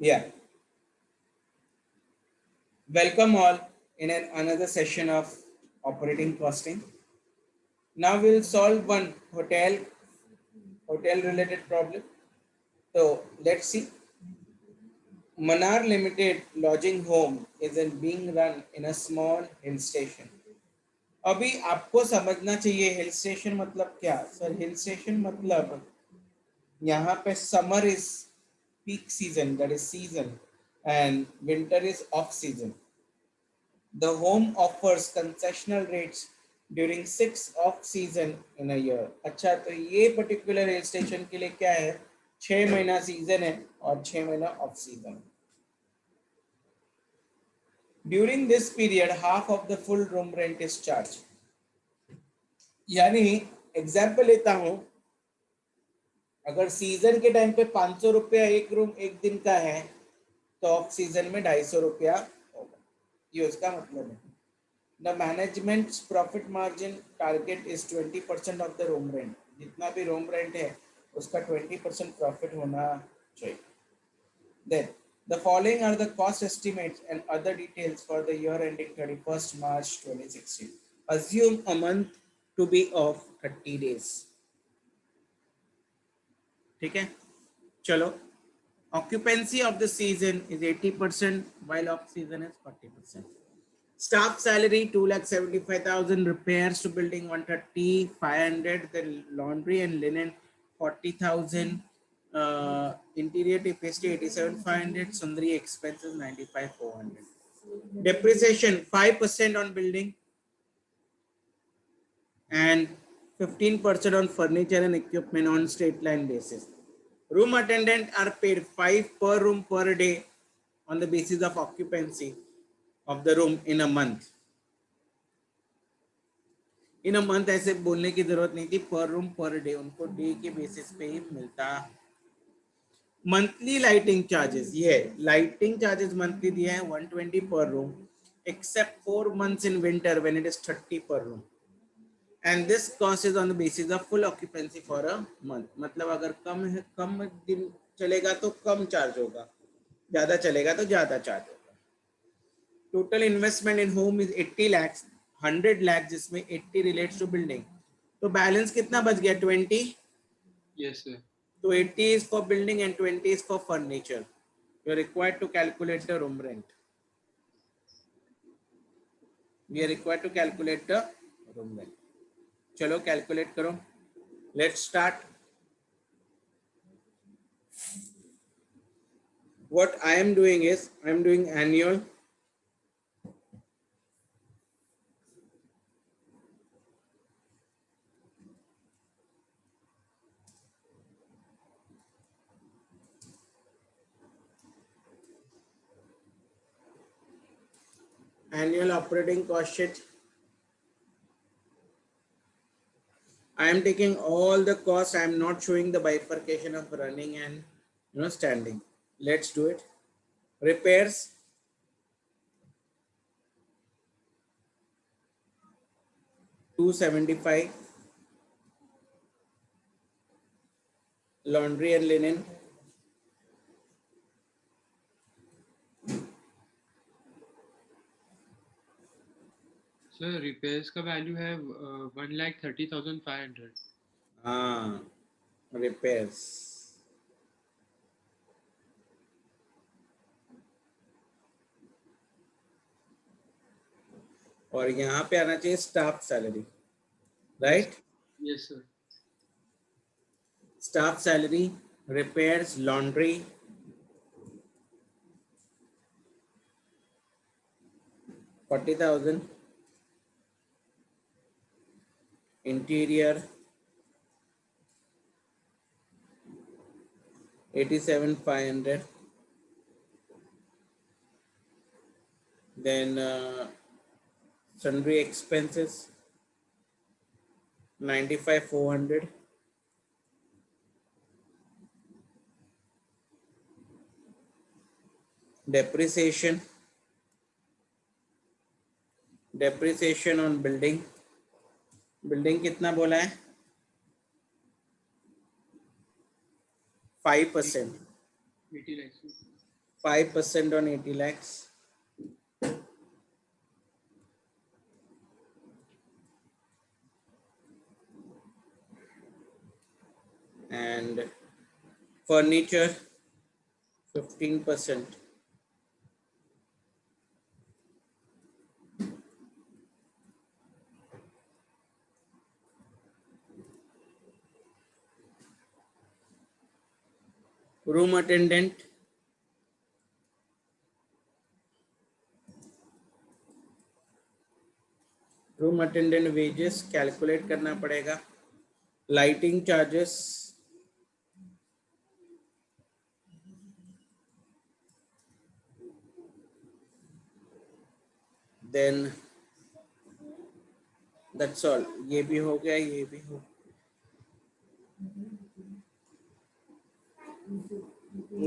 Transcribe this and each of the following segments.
Yeah, welcome all in another session of operating costing. Now we'll solve one hotel related problem. So let's see. Manar Limited lodging home is being run in a small hill station. अभी आपको समझना चाहिए hill station मतलब क्या sir. Hill station मतलब यहाँ पे summer is peak season, that is season, and winter is off season. The home offers concessional rates during 6 off season in a year. अच्छा, तो ये पर्टिकुलर हिल स्टेशन के लिए क्या है, 6 महीना सीजन है और 6 महीना off season. During this period half of the full room rent is charge. यानी एग्जाम्पल लेता हूं, अगर सीजन के टाइम पे 500 रुपया एक रूम एक दिन का है तो ऑफ सीजन में 250 रुपया होगा. ये उसका मतलब है. The management's profit margin target is 20% of the room rent. जितना भी room rent है उसका 20% profit होना चाहिए. Then the following are the cost estimates and other details for the year ending 31st March 2016. Assume a month to be of 30 days. ठीक है, चलो. Occupancy of the season is 80% while off season is 40%. Staff salary 2,75,000, repairs to building 130, 500, the laundry and linen 40,000, interior tapestry 87,500, sundry expenses 95,400. Depreciation 5% on building and 15% on furniture and equipment on straight line basis. Room attendant are paid 5 per room per day on the basis of occupancy of the room in a month. In a month ऐसे बोलने की जरूरत नहीं थी, पर room per day, उनको day के basis पे ही मिलता. मंथली लाइटिंग चार्जेस, ये लाइटिंग चार्जेस मंथली दिया है 120 per room, except 4 months in winter when it is 30 per room. And this cost is on the basis of full occupancy for a month. मतलब अगर कम दिन चलेगा तो कम चार्ज होगा, ज्यादा चलेगा तो ज्यादा चार्ज होगा. Total investment in home is 80 lakhs, 100 lakh जिसमें 80 रिलेट्स टू बिल्डिंग. तो बैलेंस कितना बच गया, 20. Yes, sir. तो 80 is for building and 20 is for furniture. You are required to calculate the room rent. We are required to calculate the room rent. चलो calculate करो. Let's start. What I am doing is I am doing annual. Annual operating cost sheet. I am taking all the costs. I am not showing the bifurcation of running and standing. Let's do it. Repairs 275. Laundry and linen Sir, repairs का value है 1,30,500. repairs. और यहाँ पे आना चाहिए staff salary, right. Yes, sir. Staff salary, repairs, laundry 40,000, interior 87,500, then sundry expenses 95,400, depreciation on building कितना बोला है, 5%. 80 lakhs. 5% on 80 lakhs. And furniture 15%. Room attendant wages calculate करना पड़ेगा. Lighting charges, then that's all. ये भी हो गया, ये भी हो,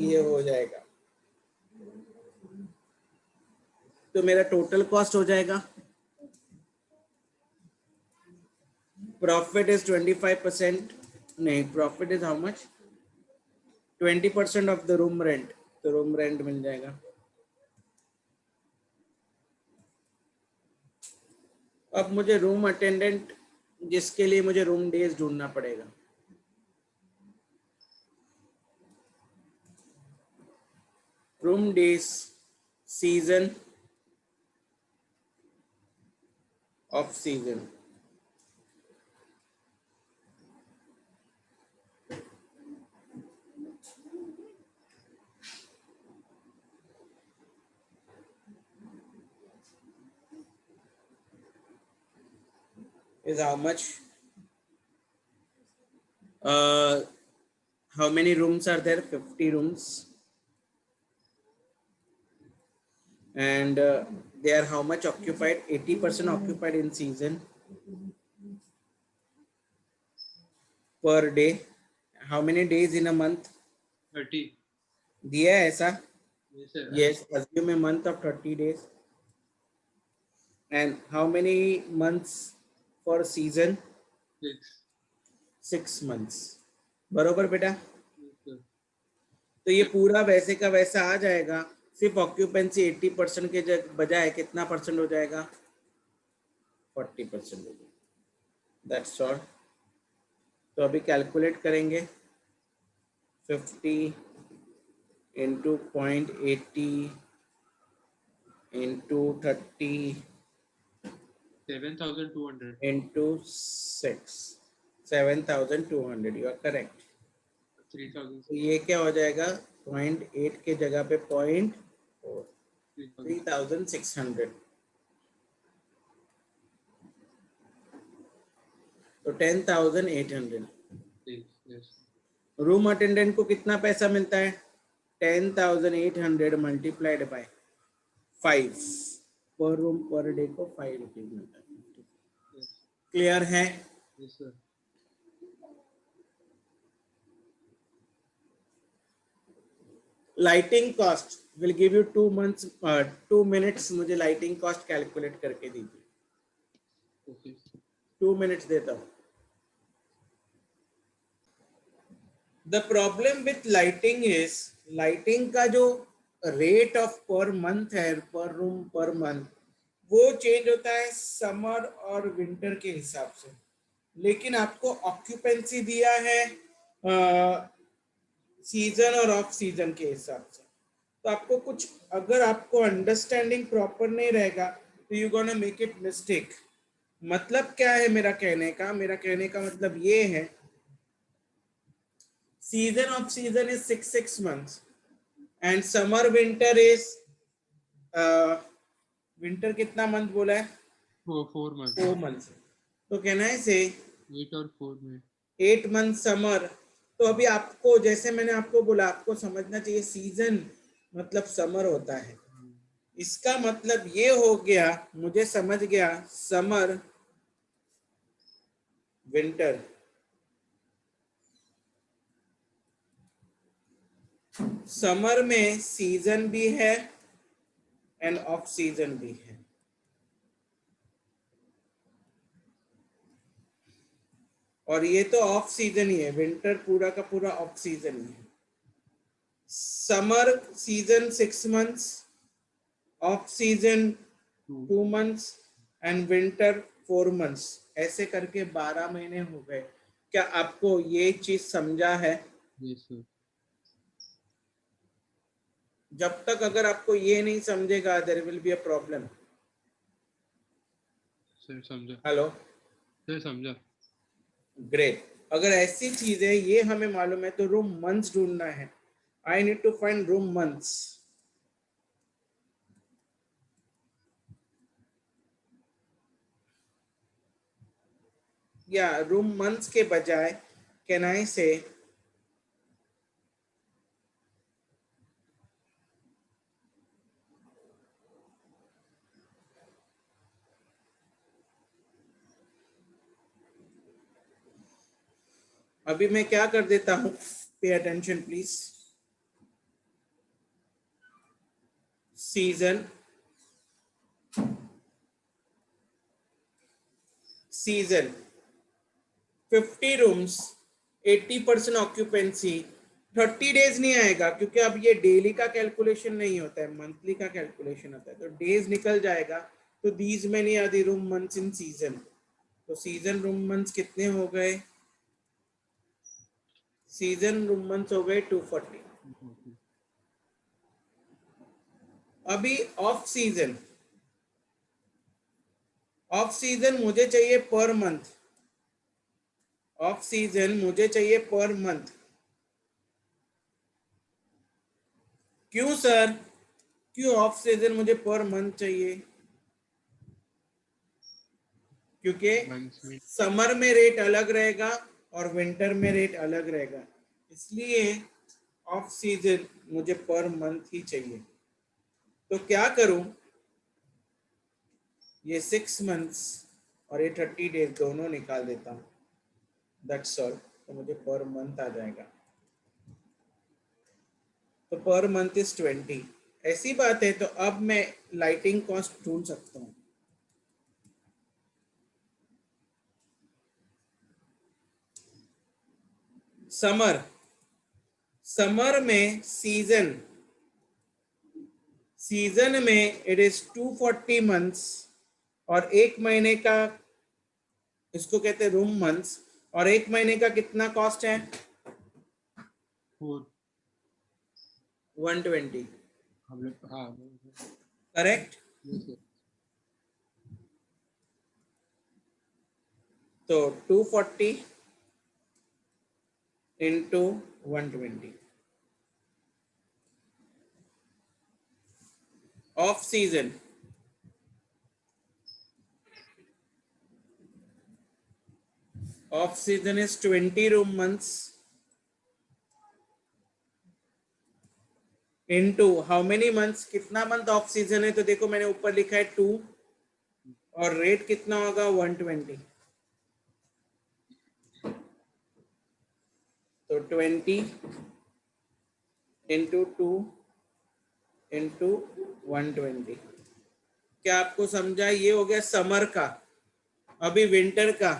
ये हो जाएगा. तो मेरा टोटल कॉस्ट हो जाएगा. Profit is 25%. नहीं, profit is how much? 20% of the room rent. तो रूम रेंट मिल जाएगा. अब मुझे रूम अटेंडेंट, जिसके लिए मुझे रूम डेज ढूंढना पड़ेगा. Room days season off season. Is how much? How many rooms are there? 50 rooms. And they are how much occupied? 80% occupied in season. Per day. How many days in a month? 30. दिया है ऐसा? Yes, sir. Yes, assume a month of 30 days. And how many months for season? 6. 6 months. बरोबर बेटा? Yes, sir. तो ये पूरा वैसे का वैसा आ जाएगा. सिर्फ ऑक्यूपेंसी 80% के बजाय कितना परसेंट हो जाएगा? 40% हो जाएगा. That's all. तो अभी कैलकुलेट करेंगे. 50 into 0.80 into 30 7,200. into 6. 7,200. You are correct. 3,000. तो ये क्या हो जाएगा? 0.8 के जगह पे 0.4. 3,600. तो 10,800. Yes, yes. रूम अटेंडेंट को कितना पैसा मिलता है? 10,800 मल्टीप्लाइड बाय 5. पर रूम पर डे को 5 रुपीज मिलता है. Yes. क्लियर है? Yes, sir. Lighting cost will give you 2 minutes. मुझे लाइटिंग कॉस्ट कैलकुलेट करके दीजिए. Okay. 2 minutes देता हूँ. The problem with lighting is, lighting का जो रेट ऑफ पर मंथ है, पर रूम पर मंथ, वो चेंज होता है समर और विंटर के हिसाब से. लेकिन आपको ऑक्यूपेंसी दिया है सीजन और ऑफ सीजन के हिसाब से. तो आपको कुछ, अगर आपको अंडरस्टैंडिंग प्रॉपर नहीं रहेगा तो you gonna make it mistake. मतलब क्या है मेरा कहने का? मेरा कहने का मतलब ये है, season of season is 6 months and summer winter is winter कितना मंथ बोला है? 4 months. 4 months. तो कहना है से 8 और 4 में. 8 month समर. तो अभी आपको, जैसे मैंने आपको बोला, आपको समझना चाहिए सीजन मतलब समर होता है. इसका मतलब ये हो गया, मुझे समझ गया, समर विंटर. समर में सीजन भी है एंड ऑफ सीजन भी है. और ये तो ऑफ सीजन ही है. विंटर पूरा का पूरा ऑफ सीजन ही है. Summer season 6 months, off season 2 months and winter 4 months, ऐसे करके 12 महीने हो गए। क्या आपको ये चीज समझा है? Yes sir. जब तक अगर आपको ये नहीं समझेगा there will be a problem. Sir समझा। हेलो, सर समझा। ग्रेट। अगर ऐसी चीज है ये हमें मालूम है तो रूम मंथ्स ढूंढना है। I need to find room months. या रूम मंथ्स के बजाय कैन आई से अभी मैं क्या कर देता हूं, pay attention please. Season season 50 rooms, 80% occupancy, 30 days नहीं आएगा क्योंकि अब ये डेली का कैलकुलेशन नहीं होता है, मंथली का कैलकुलेशन होता है, तो डेज निकल जाएगा। तो these many are the room months in season. तो सीजन रूम मंथ्स कितने हो गए? सीजन रूम मंथ्स हो गए 240। अभी ऑफ सीजन, ऑफ सीजन मुझे चाहिए पर मंथ, ऑफ सीजन मुझे चाहिए पर मंथ। क्यों सर, क्यों ऑफ सीजन मुझे पर मंथ चाहिए? क्योंकि मंथ्स में। समर में रेट अलग रहेगा और विंटर में रेट अलग रहेगा, इसलिए ऑफ सीजन मुझे पर मंथ ही चाहिए। तो क्या करूं, ये 6 months और ये 30 डेज दोनों निकाल देता हूं, दैट्स ऑल। तो मुझे पर मंथ आ जाएगा। तो पर मंथ इज 20। ऐसी बात है तो अब मैं लाइटिंग कॉस्ट ढूंढ सकता हूं। समर, समर में सीजन, सीजन में इट इज 240 मंथ्स और एक महीने का, इसको कहते हैं रूम मंथ्स, और एक महीने का कितना कॉस्ट है? 4। 120, हम लोग हाँ। करेक्ट। Yes sir. तो 240 into 120। Of season, off season is 20 room months into how many months, कितना मंथ ऑफ सीजन है? तो देखो मैंने ऊपर लिखा है 2 और रेट कितना होगा 120। तो 20 इंटू 2 इंटू 120। क्या आपको समझा? ये हो गया समर का। अभी विंटर का,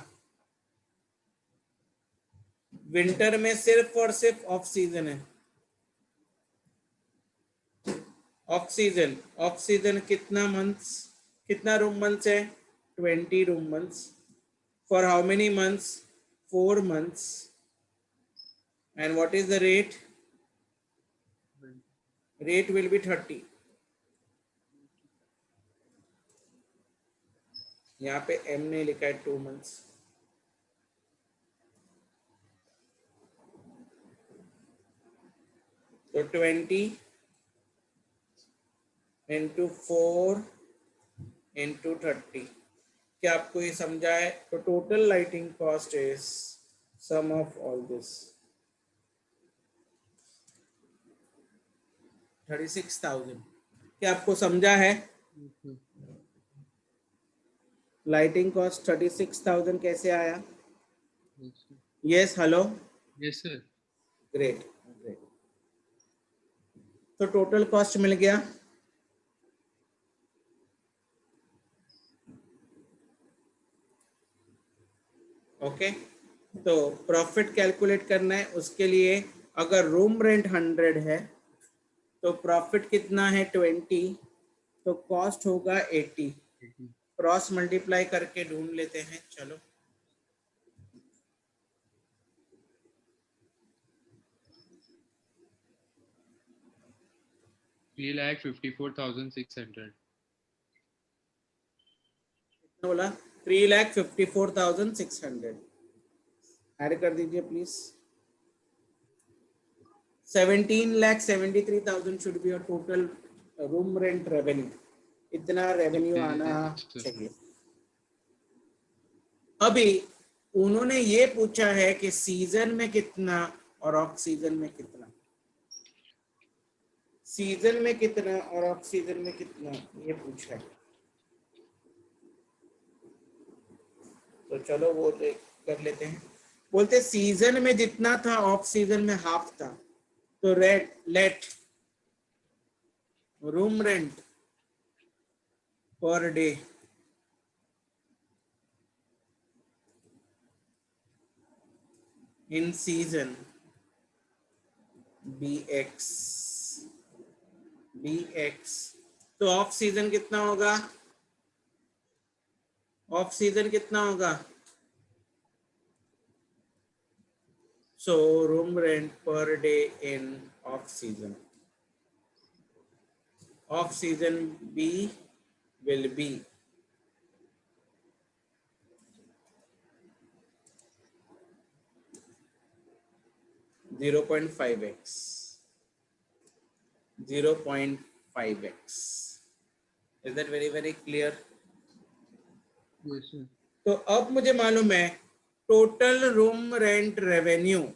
विंटर में सिर्फ और सिर्फ ऑफ सीजन है। ऑफ सीजन, ऑफ सीजन कितना मंथ्स, कितना रूम मंथ्स है? 20 room months. For how many months? 4 months। And what is the rate? Rate will be 30। यहाँ पे एम ने लिखा है 2 months। तो 20 इंटू 4 इंटू 30। क्या आपको ये समझा है? तो total lighting cost is sum of all this 36,000। क्या आपको समझा है? लाइटिंग कॉस्ट 36,000 कैसे आया? Yes, hello, yes sir. Great great. तो टोटल कॉस्ट मिल गया। ओके, तो प्रॉफिट कैलकुलेट करना है, उसके लिए अगर रूम रेंट 100 है तो प्रॉफिट कितना है 20, तो कॉस्ट होगा 80। क्रॉस मल्टीप्लाई करके ढूंढ लेते हैं, चलो। $3,54,600। कितना बोला? 3,54,600 ऐड कर दीजिए please. 17,73,000 should be your total room rent revenue. इतना रेवेन्यू आना चाहिए। अभी उन्होंने ये पूछा है कि सीजन में कितना और ऑफ सीजन में कितना। सीजन में कितना और ऑफ सीजन में कितना ये पूछा है। तो चलो वो कर लेते हैं। बोलते सीजन में जितना था ऑफ सीजन में हाफ था। तो let room rent per day in season bx। तो ऑफ सीजन कितना होगा? ऑफ सीजन कितना होगा? So room rent per day in off season, off season b will be 0.5x 0.5x। Is that very clear? Yes, sir. तो अब मुझे मालूम है total room rent revenue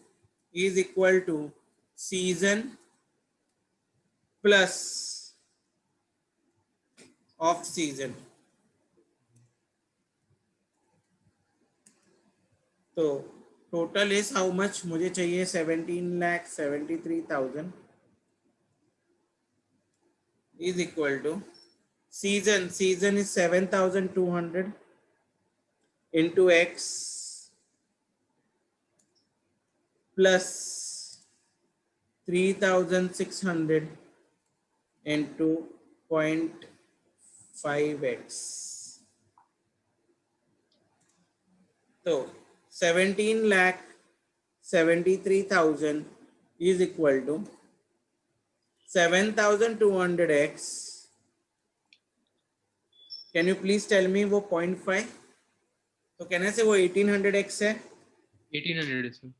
is equal to season plus off season. तो total is how much? मुझे चाहिए 17,73,000 is equal to season is 7,200 into x plus 3,600 into 0.5x। तो 17,73,000 is equal to 7,200x। Can you please tell me वो 0.5? तो कहने से वो 1800x है। 1800, sir.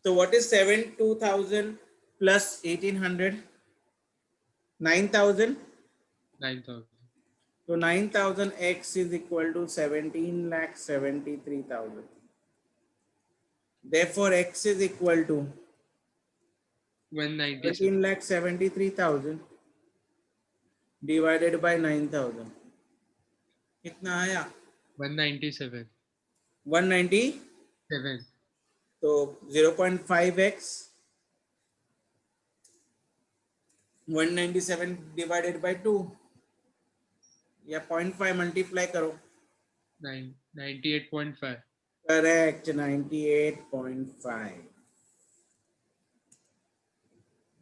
तो व्हाट इज 72,000 प्लस 1800? 9,000। 9,000. तो 9,000x is equal to 17,73,000। Therefore x is equal to 197. 17,73,000 divided by 9,000। कितना आया? 197. 190। 7. तो 0.5x 197 divided by 2 या 0.5 मल्टीप्लाई करो। 98.5. करेक्ट, 98.5।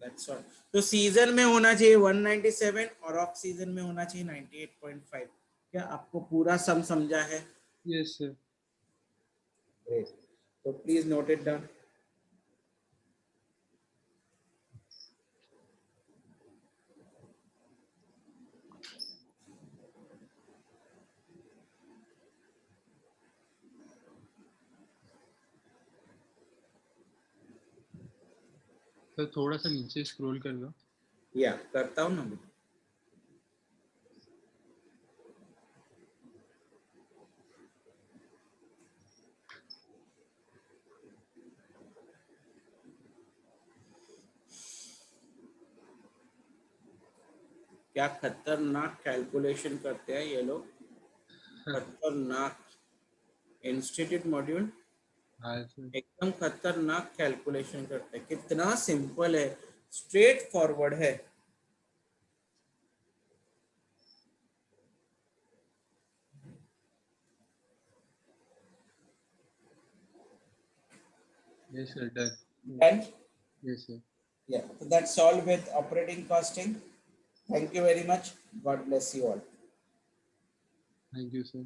That's all। तो सीजन में होना चाहिए 197 और ऑफ सीजन में होना चाहिए 98.5। क्या आपको पूरा सम समझा है? Yes, sir. Great। तो प्लीज नोट इट डाउन। तो थोड़ा सा नीचे स्क्रॉल कर लो। या करता हूँ ना। क्या खतरनाक कैलकुलेशन करते हैं ये लोग, खतरनाक। इंस्टीट्यूट मॉड्यूल हाँ सर। एकदम खतरनाक कैलकुलेशन करते हैं। कितना सिंपल है, स्ट्रेट फॉरवर्ड है। Yes sir, done. Done. Yes sir. Yeah, so that's all with operating costing. Thank you very much. God bless you all. Thank you, sir.